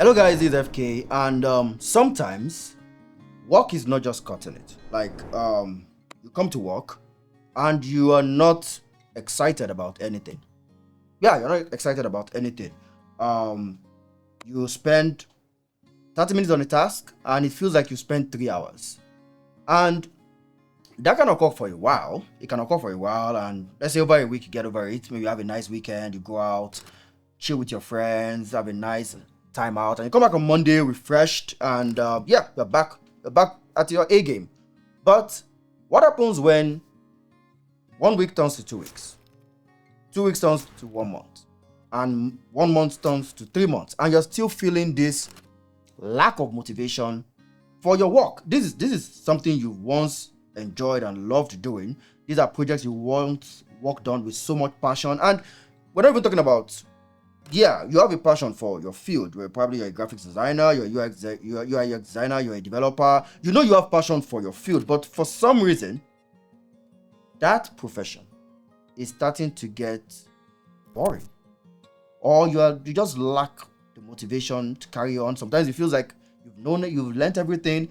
Hello guys, this is FK, and sometimes work is not just cutting it. You come to work and you are not excited about anything. Yeah, you're not excited about anything. You spend 30 minutes on a task and it feels like you spent 3 hours. And that can occur for a while. It can occur for a while, and let's say over a week you get over it. Maybe you have a nice weekend, you go out, chill with your friends, have a nice time out, and you come back on Monday refreshed, and you're back at your A game. But what happens when 1 week turns to 2 weeks, 2 weeks turns to 1 month, and 1 month turns to 3 months, and you're still feeling this lack of motivation for your work? This is something you once enjoyed and loved doing. These are projects you once worked on with so much passion, and we're not even talking about, yeah, you have a passion for your field. You're probably a graphics designer, you're a UI designer, you're a developer. You know you have passion for your field, but for some reason, that profession is starting to get boring, or you just lack the motivation to carry on. Sometimes it feels like you've known it, you've learned everything,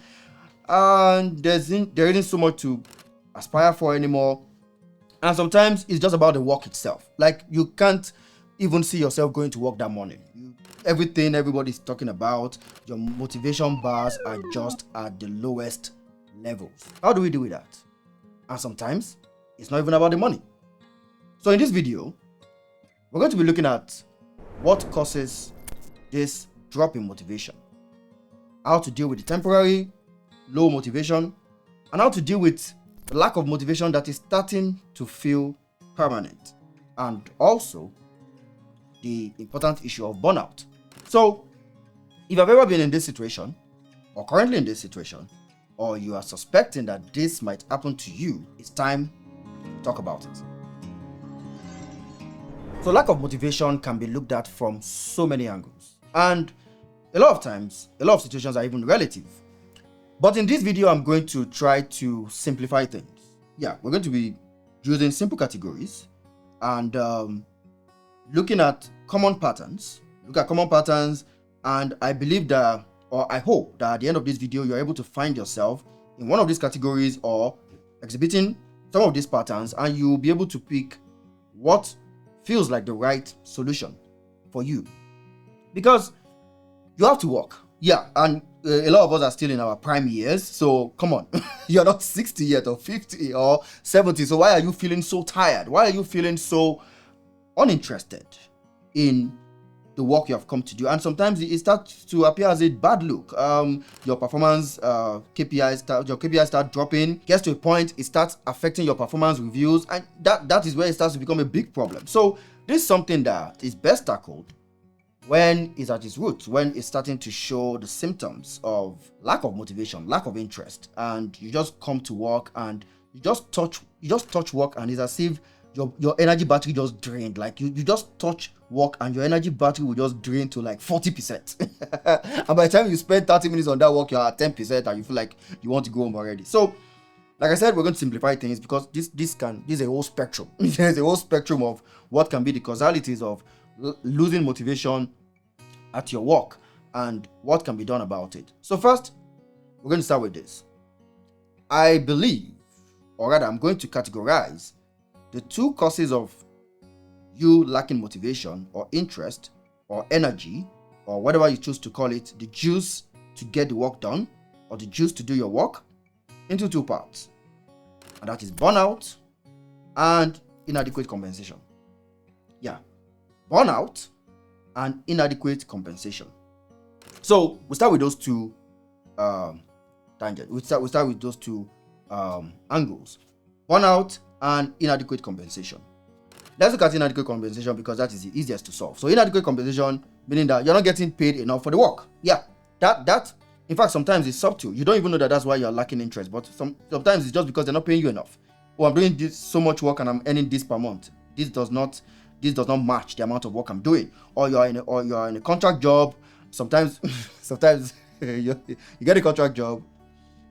and there isn't so much to aspire for anymore. And sometimes it's just about the work itself. Like, you can't even see yourself going to work that morning. Everything everybody's talking about, your motivation bars are just at the lowest levels. How do we deal with that? And sometimes it's not even about the money. So in this video, we're going to be looking at what causes this drop in motivation, how to deal with the temporary low motivation, and how to deal with the lack of motivation that is starting to feel permanent, and also the important issue of burnout. So if you've ever been in this situation, or currently in this situation, or you are suspecting that this might happen to you, it's time to talk about it. So lack of motivation can be looked at from so many angles, and a lot of times, a lot of situations are even relative. But in this video, I'm going to try to simplify things. Yeah, we're going to be using simple categories and looking at common patterns. And I believe that, or I hope that at the end of this video, you're able to find yourself in one of these categories or exhibiting some of these patterns, and you'll be able to pick what feels like the right solution for you. Because you have to work. Yeah, and a lot of us are still in our prime years, so come on. You're not 60 yet, or 50 or 70, so why are you feeling so tired? Why are you feeling so uninterested in the work you have come to do? And sometimes it starts to appear as a bad look. Your performance KPIs start dropping, gets to a point, it starts affecting your performance reviews, and that is where it starts to become a big problem. So this is something that is best tackled when it's at its roots, when it's starting to show the symptoms of lack of motivation, lack of interest, and you just come to work and you just touch work, and it's as if your energy battery just drained. Like, you just touch work and your energy battery will just drain to like 40%. And by the time you spend 30 minutes on that work, you're at 10% and you feel like you want to go home already. So like I said, we're going to simplify things because this is a whole spectrum. There's a whole spectrum of what can be the causalities of losing motivation at your work and what can be done about it. So first, we're going to start with this. I believe, or rather, I'm going to categorize the two causes of you lacking motivation or interest or energy, or whatever you choose to call it, the juice to get the work done or the juice to do your work, into two parts. And that is burnout and inadequate compensation. Yeah, burnout and inadequate compensation. So we'll start with those two tangents. We'll start with those two angles: burnout and inadequate compensation. Let's look at inadequate compensation because that is the easiest to solve. So inadequate compensation, meaning that you're not getting paid enough for the work. Yeah, that in fact sometimes it's subtle. You don't even know that that's why you're lacking interest, but sometimes it's just because they're not paying you enough. Oh, I'm doing this so much work and I'm earning this per month. This does not match the amount of work I'm doing. Or you're in a contract job. Sometimes you get a contract job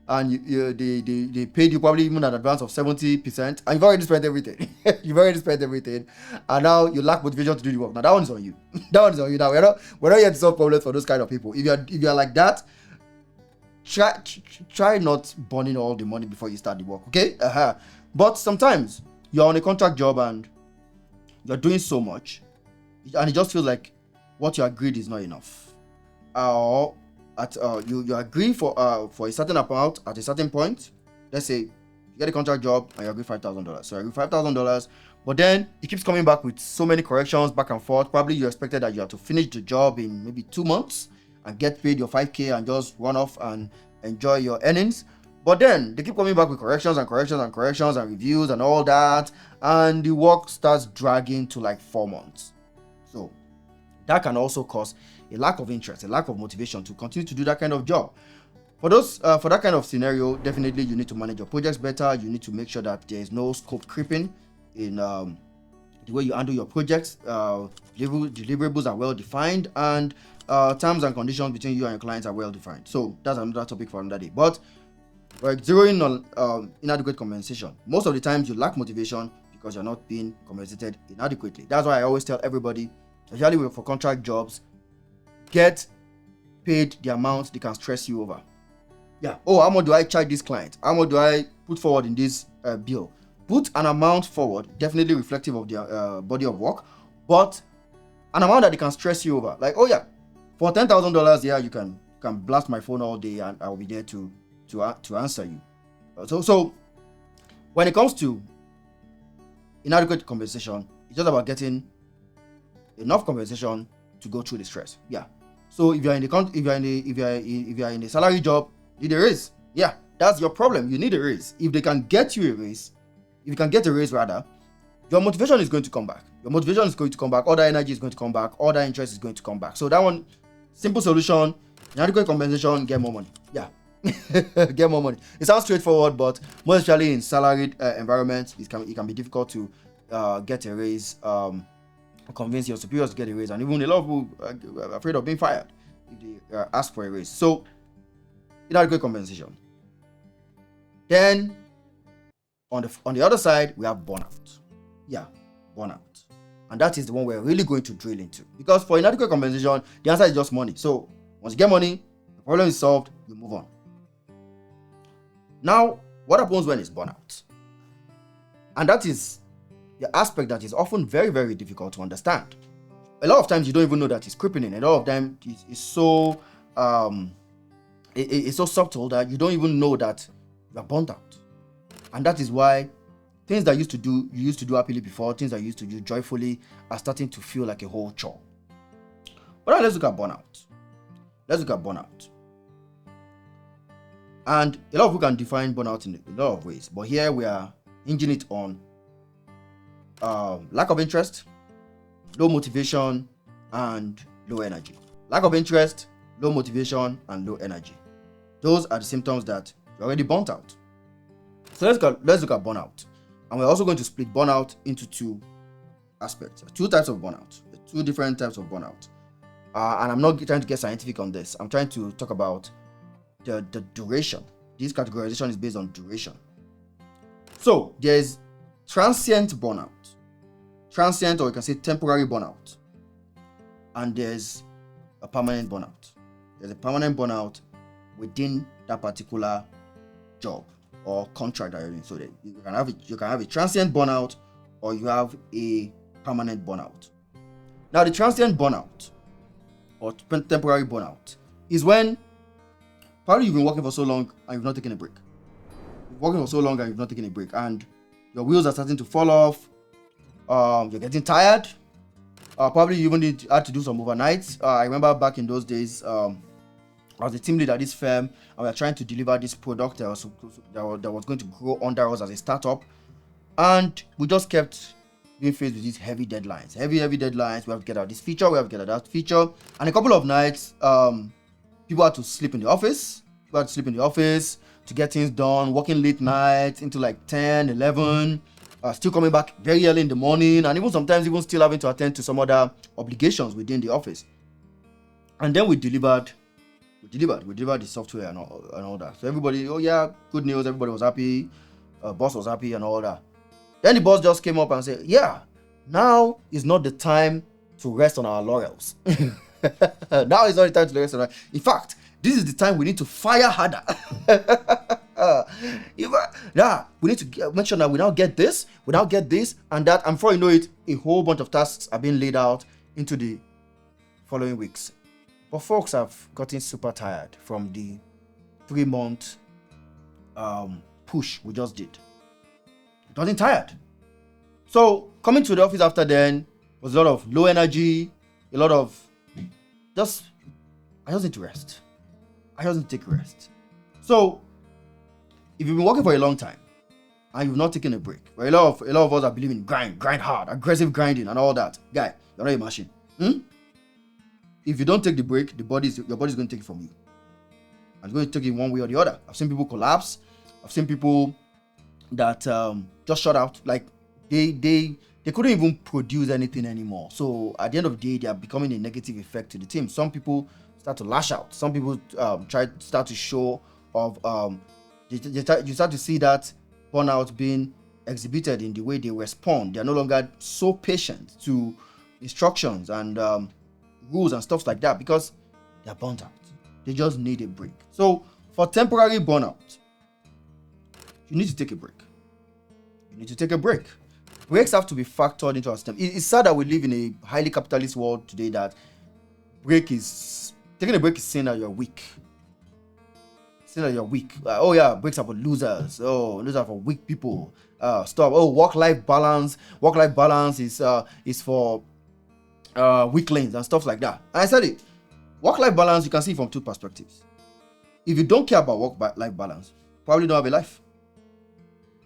and they paid you probably even an advance of 70%, and you've already spent everything. You've already spent everything, and now you lack motivation to do the work. Now that one is on you. That one is on you. Now we're not here to solve problems for those kind of people. If you're like that, try not burning all the money before you start the work. Okay. But sometimes you're on a contract job and you're doing so much, and it just feels like what you agreed is not enough. Or you agree for a certain amount at a certain point. Let's say you get a contract job and you agree $5,000. So you agree $5,000, but then it keeps coming back with so many corrections back and forth. Probably you expected that you have to finish the job in maybe 2 months and get paid your 5K and just run off and enjoy your earnings. But then they keep coming back with corrections and reviews and all that, and the work starts dragging to like 4 months. So that can also cause a lack of interest, a lack of motivation to continue to do that kind of job. For that kind of scenario, definitely you need to manage your projects better. You need to make sure that there is no scope creeping in the way you handle your projects. Deliverables are well defined, and terms and conditions between you and your clients are well defined. So that's another topic for another day. But we're zeroing on inadequate compensation. Most of the times you lack motivation because you're not being compensated inadequately. That's why I always tell everybody, especially for contract jobs, get paid the amount they can stress you over. Yeah. Oh, how much do I charge this client? How much do I put forward in this bill? Put an amount forward, definitely reflective of their body of work, but an amount that they can stress you over. Like, oh yeah, for $10,000, yeah, you can blast my phone all day and I'll be there to answer you. So when it comes to inadequate compensation, it's just about getting enough compensation to go through the stress. Yeah. So if you're in a salary job, you need a raise. Yeah, that's your problem. You need a raise. If they can get you a raise, if you can get a raise rather, your motivation is going to come back. All that energy is going to come back. All that interest is going to come back. So that one, simple solution: inadequate compensation, get more money. Yeah. Get more money. It sounds straightforward, but most especially in salaried environments, it can be difficult to get a raise, convince your superiors to get a raise, and even a lot of people are afraid of being fired if they ask for a raise. So inadequate compensation. Then on the other side, we have burnout. Yeah, burnout, and that is the one we're really going to drill into, because for inadequate compensation, the answer is just money. So once you get money, the problem is solved. You move on. Now, what happens when it's burnout? And that is the aspect that is often very, very difficult to understand. A lot of times you don't even know that it's creeping in. A lot of them it's so it's so subtle that you don't even know that you are burnt out. And that is why things that you used to do happily before, things that you used to do joyfully, are starting to feel like a whole chore. But now let's look at burnout. And a lot of people can define burnout in a lot of ways, but here we are hinging it on lack of interest, low motivation, and low energy. Lack of interest, low motivation, and low energy. Those are the symptoms that you're already burnt out. So let's look at burnout. And we're also going to split burnout into two aspects. Two types of burnout. Two different types of burnout. And I'm not trying to get scientific on this. I'm trying to talk about the duration. This categorization is based on duration. So there's transient burnout. Transient, or you can say temporary burnout. And there's a permanent burnout. There's a permanent burnout within that particular job or contract that you're in. So that you can have a transient burnout, or you have a permanent burnout. Now the transient burnout or temporary burnout is when probably you've been working for so long and you've not taken a break. And your wheels are starting to fall off. You're getting tired. Probably you even had to do some overnights. I remember back in those days, I was a team leader at this firm, and we were trying to deliver this product that was going to grow under us as a startup. And we just kept being faced with these heavy deadlines. We have to get out this feature, we have to get out that feature. And a couple of nights, people had to sleep in the office. To get things done, working late nights into like 10, 11, still coming back very early in the morning, and even sometimes still having to attend to some other obligations within the office. And then we delivered We delivered the software and all that. So everybody, oh yeah, good news. Everybody was happy. Boss was happy and all that. Then the boss just came up and said, yeah, now is not the time to rest on our laurels. Now is not the time to rest on our. In fact, this is the time we need to fire harder. Yeah, we need to make sure that we now get this, and that. And before you know it, a whole bunch of tasks are being laid out into the following weeks. But folks have gotten super tired from the 3-month push we just did. Gotten tired. So coming to the office after then was a lot of low energy, a lot of I just need to rest. I just need to take rest. So if you've been working for a long time and you've not taken a break, a lot of us are believing grind hard, aggressive grinding and all that. Guy, you're not a machine. If you don't take the break, your body's going to take it from you. And it's going to take it one way or the other. I've seen people collapse. I've seen people that just shut out. Like they couldn't even produce anything anymore. So at the end of the day, they are becoming a negative effect to the team. Some people start to lash out. Some people start to show of you start to see that burnout being exhibited in the way they respond. They are no longer so patient to instructions and rules and stuff like that because they are burnt out. They just need a break. So for temporary burnout, you need to take a break. Breaks have to be factored into our system. It's sad that we live in a highly capitalist world today that taking a break is saying that you're weak. Oh yeah, breaks are for losers. Oh, those are for weak people. Stop. Oh, work-life balance is for weaklings and stuff like that. And I said it. Work-life balance, you can see from two perspectives. If you don't care about work-life balance, probably don't have a life.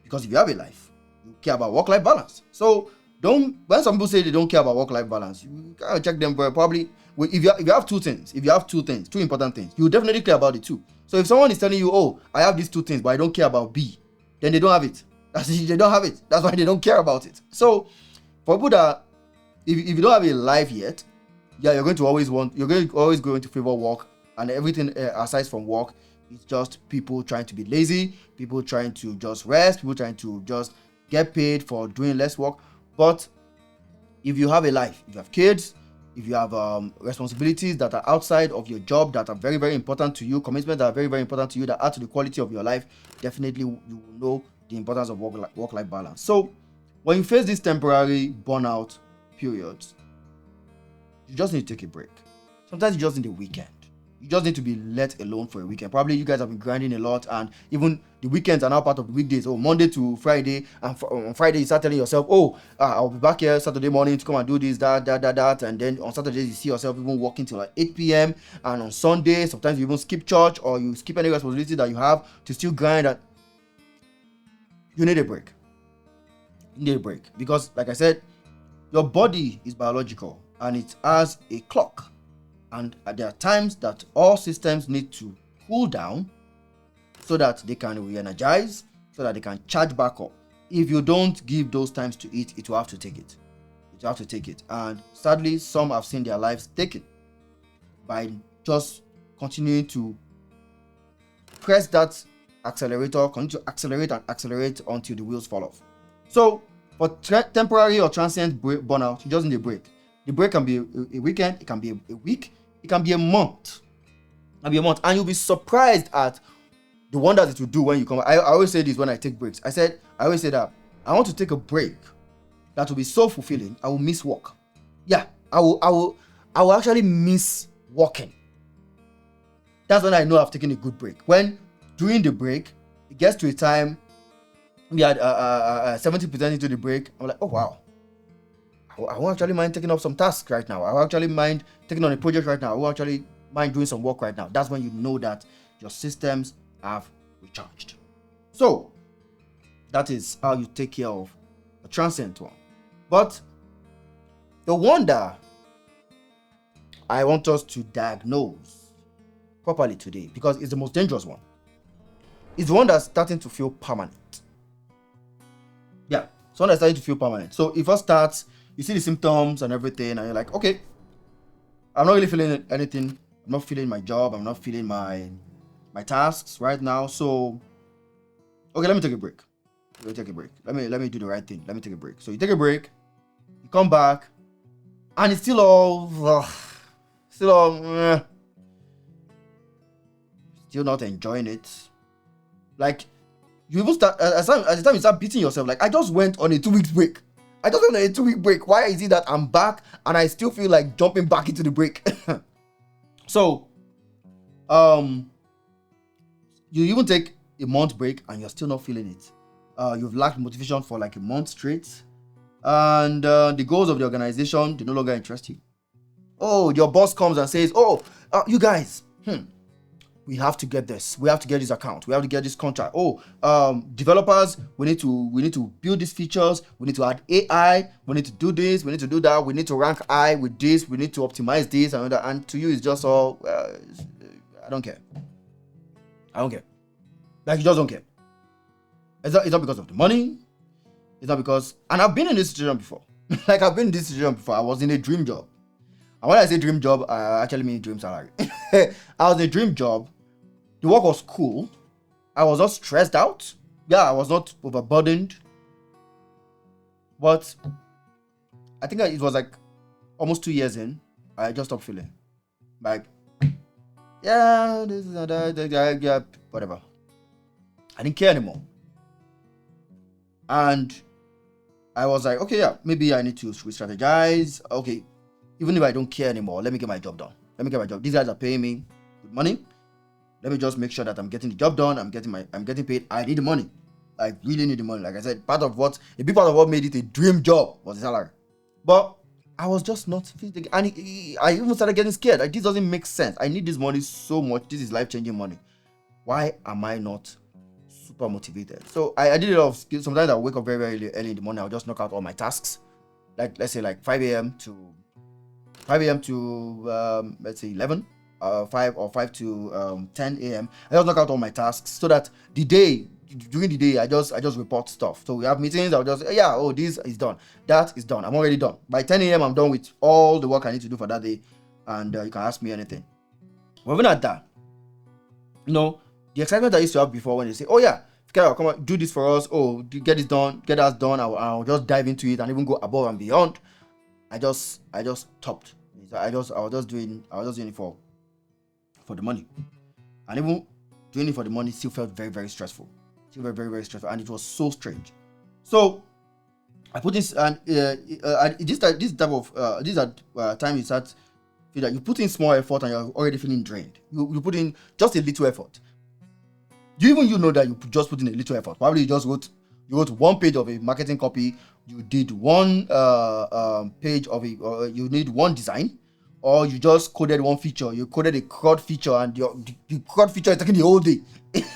Because if you have a life, you care about work-life balance. So when some people say they don't care about work-life balance, you gotta check them. Probably if you have two important things, you definitely care about it too. So if someone is telling you, oh, I have these two things, but I don't care about B, then they don't have it. They don't have it. That's why they don't care about it. So for people that if you don't have a life yet, yeah, you're going to always go into favor work, and everything aside from work is just people trying to be lazy, people trying to just rest, people trying to just get paid for doing less work. But if you have a life, if you have kids, if you have responsibilities that are outside of your job that are very, very important to you, commitments that are very, very important to you, that add to the quality of your life, definitely you will know the importance of work-life balance. So when you face these temporary burnout periods, you just need to take a break. Sometimes you just need a weekend. You just need to be let alone for a weekend. Probably you guys have been grinding a lot, and even the weekends are now part of the weekdays. Oh, Monday to Friday, and on Friday you start telling yourself, oh, I'll be back here Saturday morning to come and do this, that, and then on Saturdays you see yourself even working till like 8 p.m. and on Sunday sometimes you even skip church or you skip any responsibility that you have to still grind. And you need a break. You need a break because, like I said, your body is biological and it has a clock. And there are times that all systems need to cool down so that they can re-energize, so that they can charge back up. If you don't give those times to it, it will have to take it. It will have to take it. And sadly, some have seen their lives taken by just continuing to press that accelerator, continue to accelerate until the wheels fall off. So for temporary or transient burnout, you just need a break. The break can be a weekend, it can be a week, it can be a month. And you'll be surprised at the wonders it will do when you come. I always say this when I take breaks. I always say that I want to take a break that will be so fulfilling, I will miss work. Yeah, I will actually miss working. That's when I know I've taken a good break. When during the break, it gets to a time, we had 70% into the break, I'm like, oh wow. I won't actually mind taking up some tasks right now. I won't actually mind taking on a project right now. I won't actually mind doing some work right now. That's when you know that your systems have recharged. So that is how you take care of a transient one. But the one that I want us to diagnose properly today, because it's the most dangerous one, is the one that's starting to feel permanent. Yeah, it's one that's starting to feel permanent. So if it starts, you see the symptoms and everything, and you're like, okay, I'm not really feeling anything I'm not feeling my job. I'm not feeling my tasks right now. So, okay, let me take a break. Let me take a break. Let me do the right thing. Let me take a break. So you take a break, you come back, and it's still all, still not enjoying it. Like, you even start as the time you start beating yourself. Like, I just went on a 2 week break. I just went on a 2 week break. Why is it that I'm back and I still feel like jumping back into the break? So, you even take a month break and you're still not feeling it. You've lacked motivation for like a month straight, and the goals of the organization, they no longer interest you. Oh, your boss comes and says, "Oh, you guys, we have to get this. We have to get this account. We have to get this contract. Oh, developers, we need to build these features. We need to add AI. We need to do this. We need to do that. We need to rank high with this. We need to optimize this and that." And to you, it's just all, I don't care. I don't care. Like, you just don't care. It's not because of the money. It's not because, and I've been in this situation before. Like, I've been in this situation before. I was in a dream job. And when I say dream job, I actually mean dream salary. I was in a dream job. The work was cool. I was not stressed out. Yeah, I was not overburdened. But I think it was like almost 2 years in, I just stopped feeling. Like, yeah, this is that, yeah, whatever. I didn't care anymore. And I was like, okay, yeah, maybe I need to re-strategize. Okay, even if I don't care anymore, let me get my job done. Let me get my job. These guys are paying me good money. Let me just make sure that I'm getting the job done. I'm getting paid. I need the money. I really need the money. Like I said, a big part of what made it a dream job was the salary. But I was just not feeling, and I even started getting scared. Like, this doesn't make sense. I need this money so much. This is life-changing money. Why am I not super motivated? So I did a lot of skills. Sometimes I wake up very, very early in the morning. I'll just knock out all my tasks. Like, let's say like 5 a.m. to let's say 11, 5 to 10 a.m. I just knock out all my tasks so that during the day I just report stuff. So we have meetings. I'll just, yeah, oh, this is done, that is done. I'm already done. By 10 a.m. I'm done with all the work I need to do for that day, and you can ask me anything. But even at that, the excitement I used to have before when they say, "Oh yeah, Carol, come on, do this for us. Oh, get this done, get us done." I'll just dive into it and even go above and beyond. I just stopped. I was just doing it for the money, and even doing it for the money still felt very, very stressful. Still very, very, very stressful, and it was so strange. So I put this, and this type of time you start feel that you put in small effort and you're already feeling drained. You put in just a little effort. You know that you just put in a little effort. Probably you wrote 1 page of a marketing copy. You did 1 page of you need 1 design, or you just coded 1 feature. You coded a CRUD feature, and the CRUD feature is taking the whole day.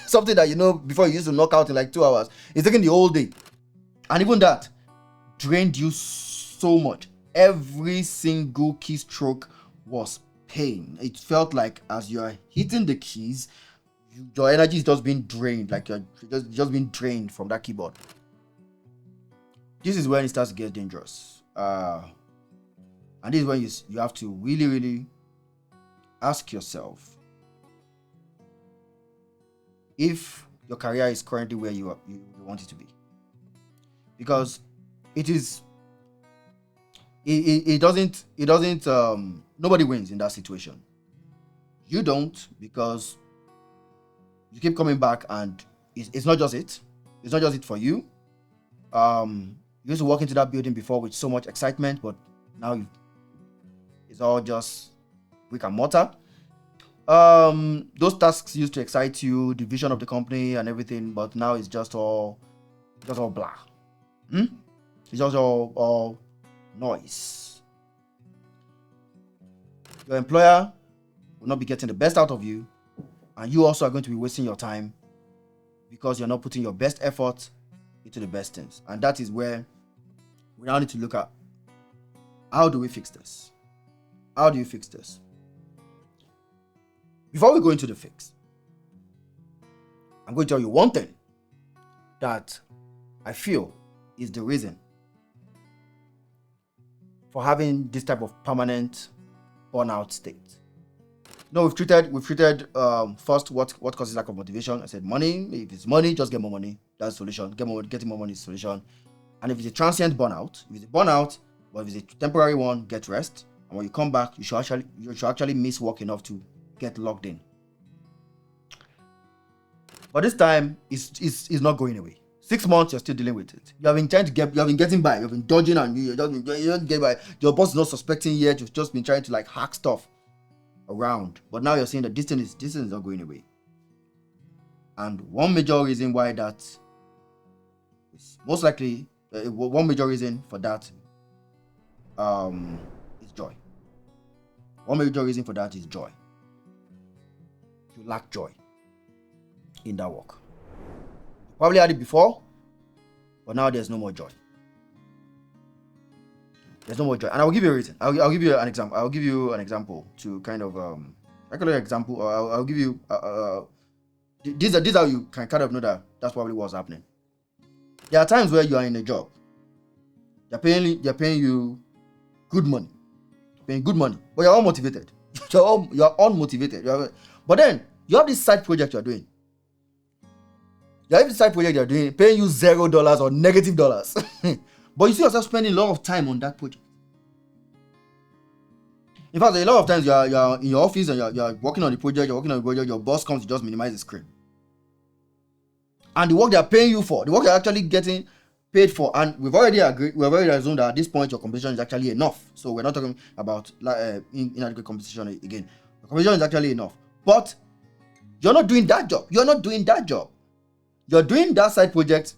Something that before you used to knock out in like 2 hours. It's taking the whole day, and even that drained you so much. Every single keystroke was pain. It felt like as you are hitting the keys, your energy is just being drained, like you're just being drained from that keyboard. This is when it starts to get dangerous. And this is when you have to really, really ask yourself if your career is currently where you want it to be. Because it doesn't nobody wins in that situation. You don't, because you keep coming back, and it's not just it. It's not just it for you. You used to walk into that building before with so much excitement, but now it's all just brick and mortar. Those tasks used to excite you, the vision of the company and everything, but now it's just all blah. It's just all noise. Your employer will not be getting the best out of you, and you also are going to be wasting your time because you're not putting your best effort into the best things. And that is where we now need to look at, how do we fix this? How do you fix this? Before we go into the fix, I'm going to tell you one thing that I feel is the reason for having this type of permanent burnout state. No, we've treated first what causes lack of motivation. I said money. If it's money, just get more money. That's the solution. Getting more money is the solution. And if it's a transient burnout, if it's a burnout, but if it's a temporary one, get rest. And when you come back, you should actually miss work enough to get logged in. But this time, it's not going away. 6 months, you're still dealing with it. You have been getting by. You've been dodging and you don't get by. Your boss is not suspecting yet. You've just been trying to like hack stuff around. But now you're saying that this thing is not going away. And one major reason why that is most likely, one major reason for that is joy. One major reason for that is joy. You lack joy in that work. You probably had it before, but now there's no more joy. There's no more joy. And I'll give you a reason. I'll give you an example. I'll give you an example to kind of example. Or I'll give you these are how you can kind of know that that's probably what's happening. There are times where you are in a job. They're paying you good money. But you're unmotivated. You're unmotivated. But then you have this side project you're doing. You have this side project you're doing, paying you $0 or -$. But you see yourself spending a lot of time on that project. In fact, a lot of times you're in your office and you're working on the project, your boss comes to just minimize the screen. And the work they're paying you for, the work you're actually getting paid for, and we've already assumed that at this point your compensation is actually enough. So we're not talking about inadequate compensation again. The compensation is actually enough. But you're not doing that job. You're doing that side project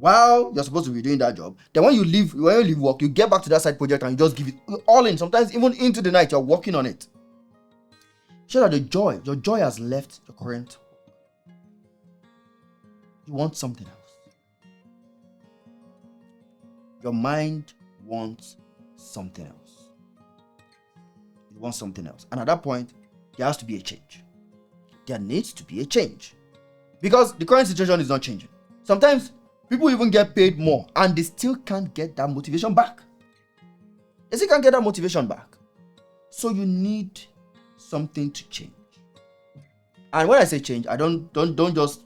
while you're supposed to be doing that job. Then when you leave work, you get back to that side project and you just give it all in. Sometimes even into the night, you're working on it. Show that your joy has left your current work. You want something else. Your mind wants something else. It wants something else. And at that point, there has to be a change. There needs to be a change. Because the current situation is not changing. Sometimes people even get paid more and they still can't get that motivation back. So you need something to change. And when I say change, I don't just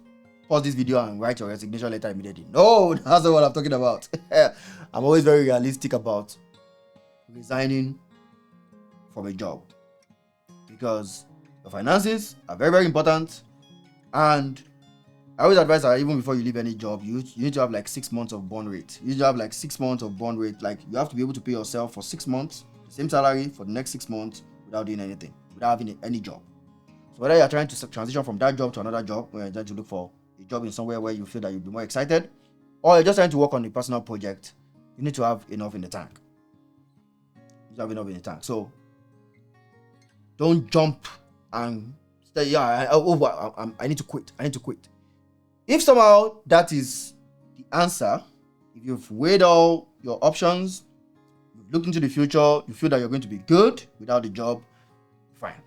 pause this video and write your resignation letter immediately. No, that's not what I'm talking about. I'm always very realistic about resigning from a job. Because the finances are very, very important. And I always advise that even before you leave any job, you need to have like 6 months of burn rate. You need to have like 6 months of burn rate. Like you have to be able to pay yourself for 6 months, the same salary for the next 6 months without doing anything, without having any job. So whether you're trying to transition from that job to another job, or you're trying to look for a job in somewhere where you feel that you'll be more excited, or you're just trying to work on a personal project, you need to have enough in the tank. So don't jump and say, I need to quit. If somehow that is the answer, if you've weighed all your options, you've looked into the future, you feel that you're going to be good without the job, fine.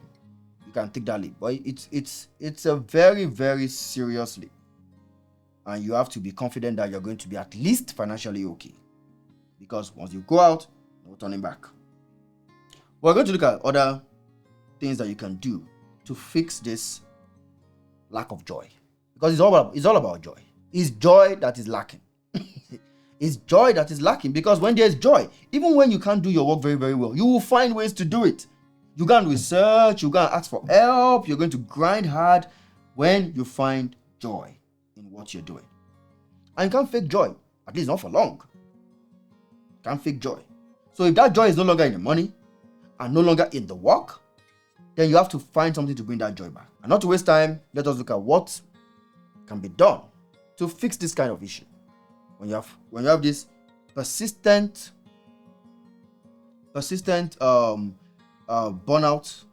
You can take that leap. But it's a very, very serious leap. And you have to be confident that you're going to be at least financially okay. Because once you go out, no turning back. We're going to look at other things that you can do to fix this lack of joy. Because it's all about joy. It's joy that is lacking. It's joy that is lacking, because when there's joy, even when you can't do your work very, very well, you will find ways to do it. You can research, you can ask for help, you're going to grind hard when you find joy in what you're doing. And you can't fake joy, at least not for long. You can't fake joy. So if that joy is no longer in the money and no longer in the work, then you have to find something to bring that joy back. And not to waste time, let us look at what can be done to fix this kind of issue. When you have this persistent burnout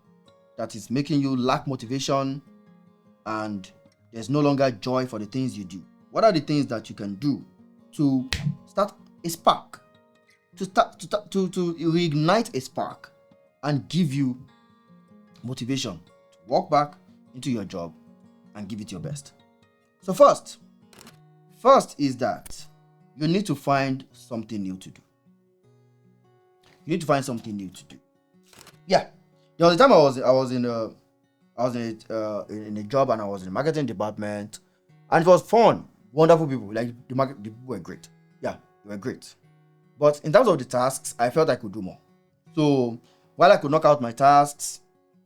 that is making you lack motivation and there's no longer joy for the things you do, what are the things that you can do to start a spark, to reignite a spark and give you motivation to walk back into your job and give it your best? So first is that you need to find something new to do. Yeah. There was a time I was in I was in a job, and I was in the marketing department, and it was fun. Wonderful people. Like the people were great. Yeah, they were great. But in terms of the tasks, I felt I could do more. So while I could knock out my tasks,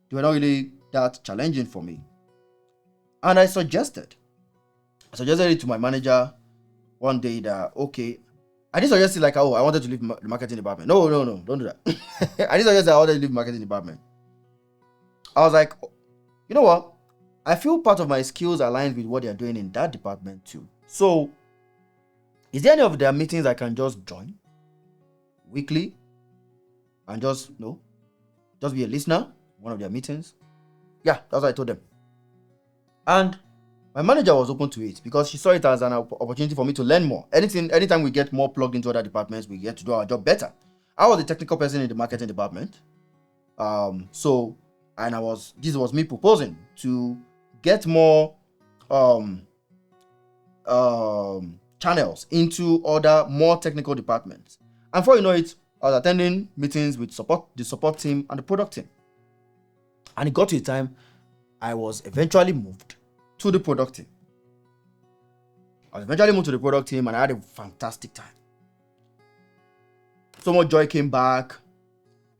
they were not really that challenging for me. And I suggested it to my manager one day that, okay, I didn't suggest it like, oh, I wanted to leave the marketing department. No, don't do that. I didn't suggest that I wanted to leave the marketing department. I was like, you know what? I feel part of my skills aligns with what they're doing in that department too. So, is there any of their meetings I can just join weekly and just be a listener, one of their meetings? Yeah, that's what I told them. And my manager was open to it because she saw it as an opportunity for me to learn more. Anytime we get more plugged into other departments, we get to do our job better. I was the technical person in the marketing department. This was me proposing to get more channels into other more technical departments. And before you know it, I was attending meetings with the support team and the product team. And it got to a time I was eventually moved to the product team. And I had a fantastic time. So much joy came back,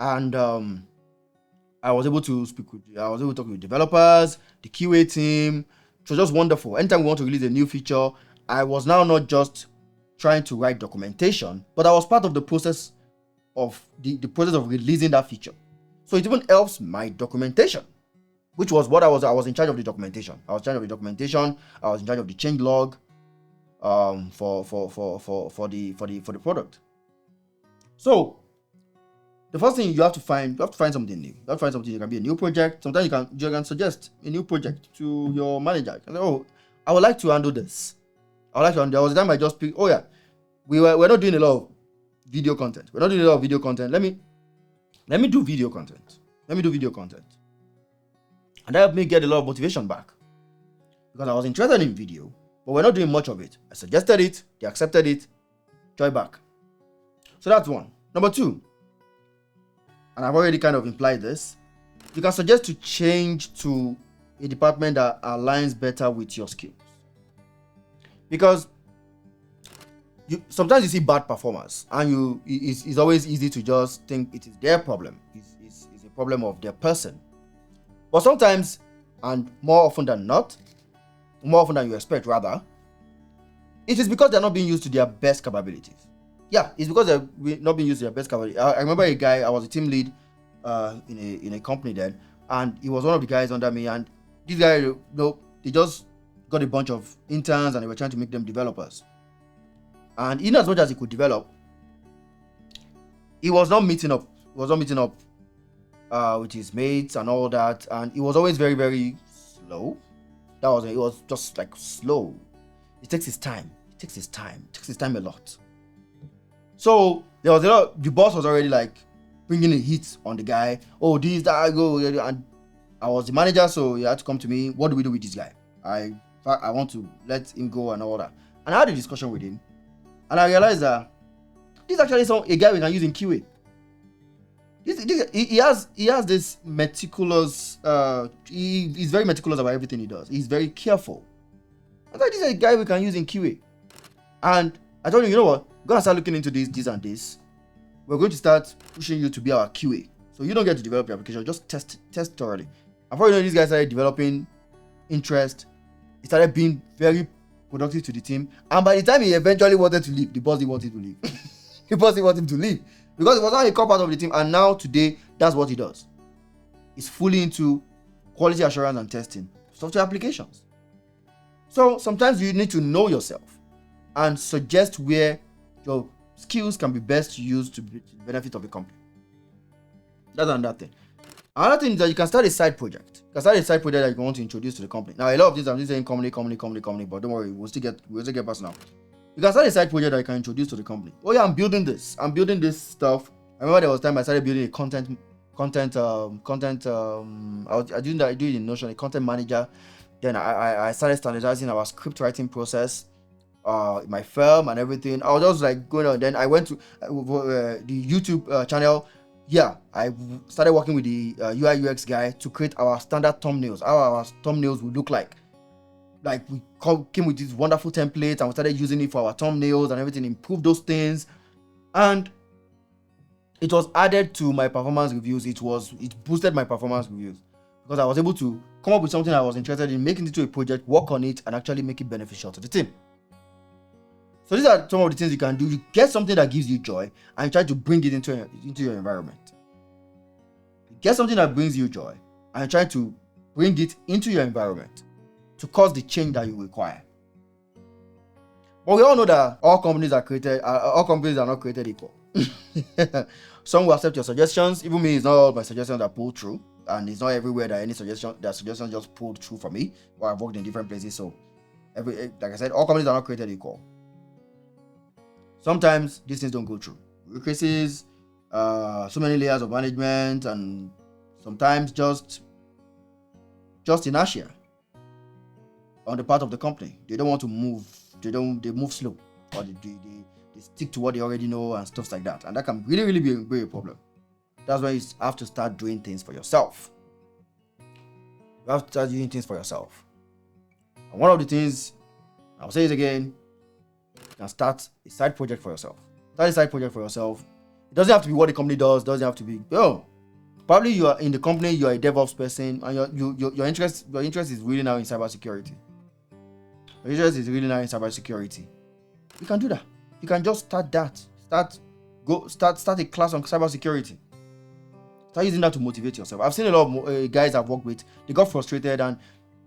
and I was able to talk with developers, the QA team. It was just wonderful. Anytime we want to release a new feature, I was now not just trying to write documentation, but I was part of the process of the process of releasing that feature. So it even helps my documentation, which was what I was in charge of the documentation. I was in charge of the documentation. I was in charge of the change log for the product. So the first thing you have to find something new. You have to find something. It can be a new project. Sometimes you can suggest a new project to your manager. You can say, oh, I would like to handle this. There was a time I just picked, oh yeah, we're not doing a lot of video content. Let me do video content. And that helped me get a lot of motivation back. Because I was interested in video, but we're not doing much of it. I suggested it, they accepted it, joy back. So that's one. Number two, and I've already kind of implied this, you can suggest to change to a department that aligns better with your skills. Because sometimes you see bad performers, and it's always easy to just think it is their problem. It's a problem of their person. But sometimes, and more often than you expect rather, it is because they're not being used to their best capabilities. Yeah, it's because they're not being used to their best capabilities. I remember a guy, I was a team lead in a company then, and he was one of the guys under me, and this guy, they just got a bunch of interns and they were trying to make them developers. And in as much as he could develop, he was not meeting up. With his mates and all that, and it was always very, very slow. It was just like slow. It takes his time a lot. So there was a lot. The boss was already like bringing a hit on the guy. Oh, this, that, I go, and I was the manager, so he had to come to me. What do we do with this guy? I want to let him go and all that. And I had a discussion with him, and I realized that this is actually a guy we can use in QA. He has this meticulous. He's very meticulous about everything he does. He's very careful. I thought this is a guy we can use in QA. And I told him, you know what? We're gonna start looking into this and this. We're going to start pushing you to be our QA. So you don't get to develop your application, just test thoroughly. And before you know, this guy started developing interest. He started being very productive to the team. And by the time he eventually wanted to leave, the boss didn't want him to leave. The boss didn't want him to leave. Because he was not a core part of the team, and now today, that's what he does. He's fully into quality assurance and testing software applications. So sometimes you need to know yourself and suggest where your skills can be best used to the benefit of the company. That's another thing. Another thing is that you can start a side project. You can start a side project that you want to introduce to the company. Now, a lot of this, I'm just saying company, but don't worry, we'll still get personal. You can start a side project that you can introduce to the company. Oh yeah, I'm building this stuff. I remember there was time I started building a content. I do it in Notion, a content manager. Then I started standardizing our script writing process, my firm and everything. I was just like going on. Then I went to the YouTube channel. I started working with the UI UX guy to create our standard thumbnails, how our thumbnails would look like. Like we came with this wonderful template and we started using it for our thumbnails and everything, improved those things. And it was added to my performance reviews. It boosted my performance reviews because I was able to come up with something I was interested in, make it into a project, work on it, and actually make it beneficial to the team. So these are some of the things you can do. You get something that gives you joy and you try to bring it into your environment. You get something that brings you joy and you try to bring it into your environment to cause the change that you require. But we all know that all companies are not created equal. Some will accept your suggestions. Even me, it's not all my suggestions that pull through, and it's not everywhere that suggestions just pulled through for me. Or I've worked in different places, so like I said, all companies are not created equal. Sometimes these things don't go through. Bureaucracies, so many layers of management, and sometimes just inertia on the part of the company. They don't want to move. They move slow, or they stick to what they already know and stuff like that, and that can really, really be a problem. That's why you have to start doing things for yourself. You have to start doing things for yourself. And one of the things, I'll say it again, you can start a side project for yourself. Start a side project for yourself. It doesn't have to be what the company does. Doesn't have to be. Probably you are in the company. You are a DevOps person, and your interest is really now in cybersecurity. Your interest is really now in cybersecurity. You can do that. You can just start that. Start a class on cybersecurity. Start using that to motivate yourself. I've seen a lot of guys I've worked with. They got frustrated, and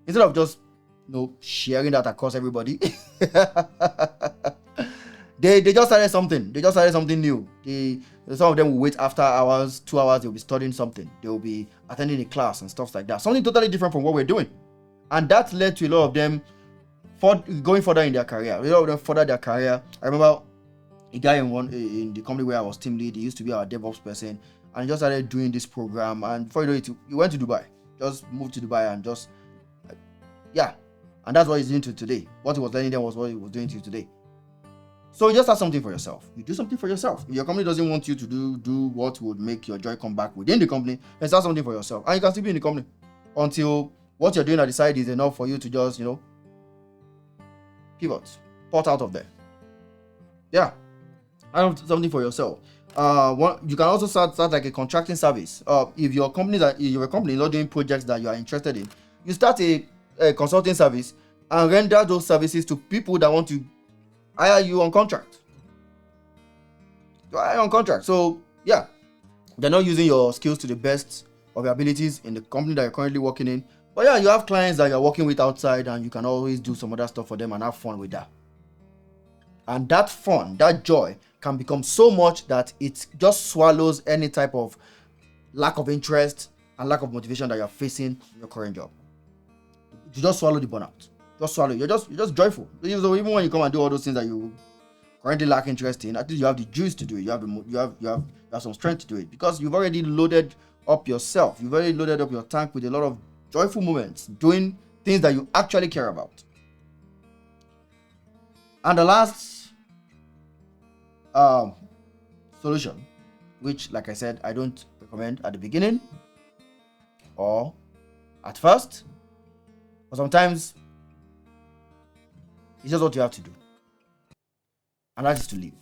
instead of just sharing that across everybody, they just started something. They just started something new. Some of them will wait after hours, 2 hours. They'll be studying something. They'll be attending a class and stuff like that. Something totally different from what we're doing, and that led to a lot of them going further in their career. A lot of them further their career. I remember a guy in the company where I was team lead. He used to be our DevOps person, and he just started doing this program. And before you know it, he went to Dubai. Just moved to Dubai and and that's what he's doing to today. What he was learning then was what he was doing to today. So you just have something for yourself. You do something for yourself. If your company doesn't want you to do what would make your joy come back within the company, then start something for yourself, and you can still be in the company until what you're doing at the side is enough for you to just pivot, port out of there. Yeah, have something for yourself. You can also start like a contracting service. If your company is not doing projects that you are interested in, you start a consulting service and render those services to people that want to hire you on contract. So they're not using your skills to the best of your abilities in the company that you're currently working in. But you have clients that you're working with outside, and you can always do some other stuff for them and have fun with that. And that fun, that joy can become so much that it just swallows any type of lack of interest and lack of motivation that you're facing in your current job. You just swallow the burnout. Just swallow. You're just joyful. So even when you come and do all those things that you currently lack interest in, at least you have the juice to do it. You have some strength to do it, because you've already loaded up yourself. You've already loaded up your tank with a lot of joyful moments, doing things that you actually care about. And the last solution, which, like I said, I don't recommend at the beginning or at first, but sometimes it's just what you have to do, and that is to leave.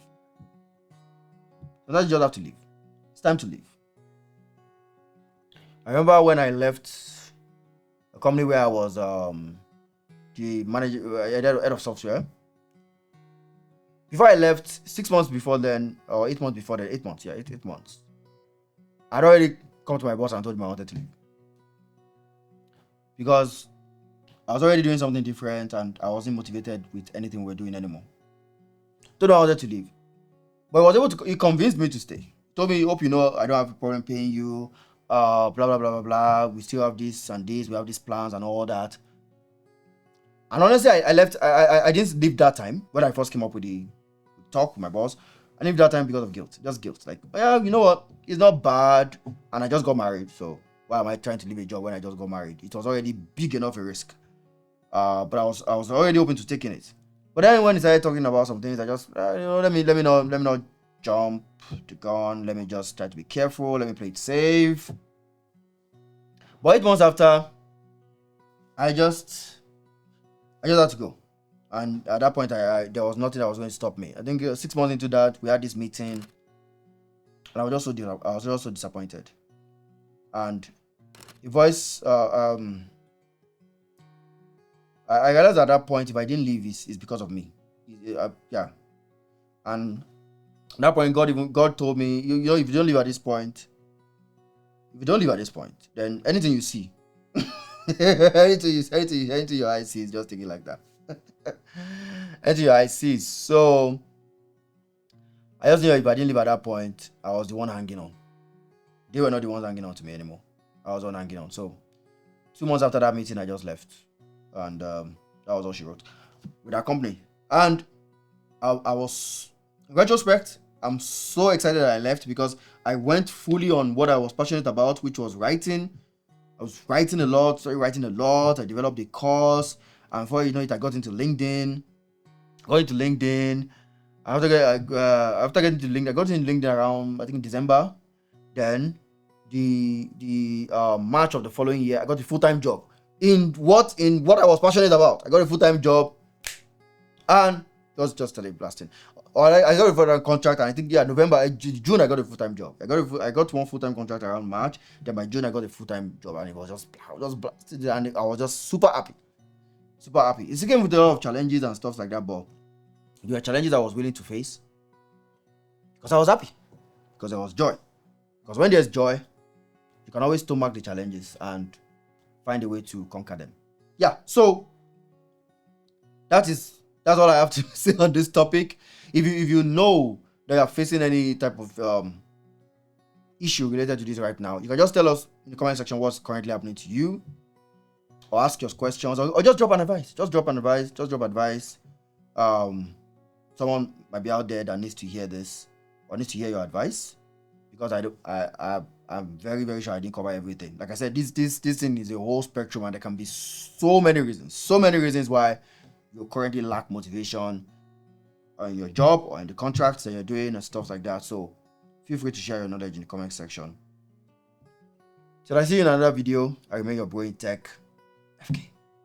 Sometimes you just have to leave. It's time to leave. I remember when I left a company where I was the manager, head of software. Before I left, 6 months before then, or 8 months before then, 8 months, 8 months, I'd already come to my boss and told him I wanted to leave, because I was already doing something different and I wasn't motivated with anything we were doing anymore. Told him I wanted to leave, but he convinced me to stay. Told me, hope you know I don't have a problem paying you, blah blah blah blah blah. We still have this and this. We have these plans and all that. And honestly, I left. I didn't leave that time when I first came up with the talk with my boss. I didn't leave that time because of guilt. Just guilt. Like, you know what? It's not bad, and I just got married. So why am I trying to leave a job when I just got married? It was already big enough a risk. But I was already open to taking it. But then when he started talking about some things, I just let me not jump the gun. Let me just try to be careful. Let me play it safe. But 8 months after, I just had to go. And at that point, there was nothing that was going to stop me. I think 6 months into that, we had this meeting, and I was just so disappointed. And the voice, I realized at that point, if I didn't leave, it's because of me. Yeah. And at that point, God told me, you know, if you don't leave at this point, then anything you see, anything your eyes sees, just take it like that. Anything your eyes sees. So I just knew if I didn't leave at that point, I was the one hanging on. They were not the ones hanging on to me anymore. I was the one hanging on. So 2 months after that meeting, I just left, and that was all she wrote with our company. And I was, in retrospect, I'm so excited that I left because I went fully on what I was passionate about, which was writing. I was writing a lot. I developed a course, and before you know it, I got into LinkedIn. After getting to LinkedIn, I got into LinkedIn around, I think, December. Then the March of the following year, I got a full-time job in what I was passionate about. I got a full-time job, and it was just totally blasting. I got a full-time contract, and I think June I got a full-time job. I got one full-time contract around March. Then by June I got a full-time job, and it was just blasted, and I was just super happy. It came with a lot of challenges and stuff like that, but there were challenges I was willing to face because I was happy, because there was joy. Because when there's joy, you can always stomach the challenges and find a way to conquer them. Yeah, so that's all I have to say on this topic. If you know that you're facing any type of issue related to this right now, you can just tell us in the comment section what's currently happening to you, or ask your questions, or just drop an advice. Just drop advice. Someone might be out there that needs to hear this, or needs to hear your advice, because I'm very, very sure I didn't cover everything. Like I said, this thing is a whole spectrum, and there can be so many reasons why you currently lack motivation in your job or in the contracts that you're doing and stuff like that. So feel free to share your knowledge in the comment section. Till I see you in another video, I remain your boy Tech FK.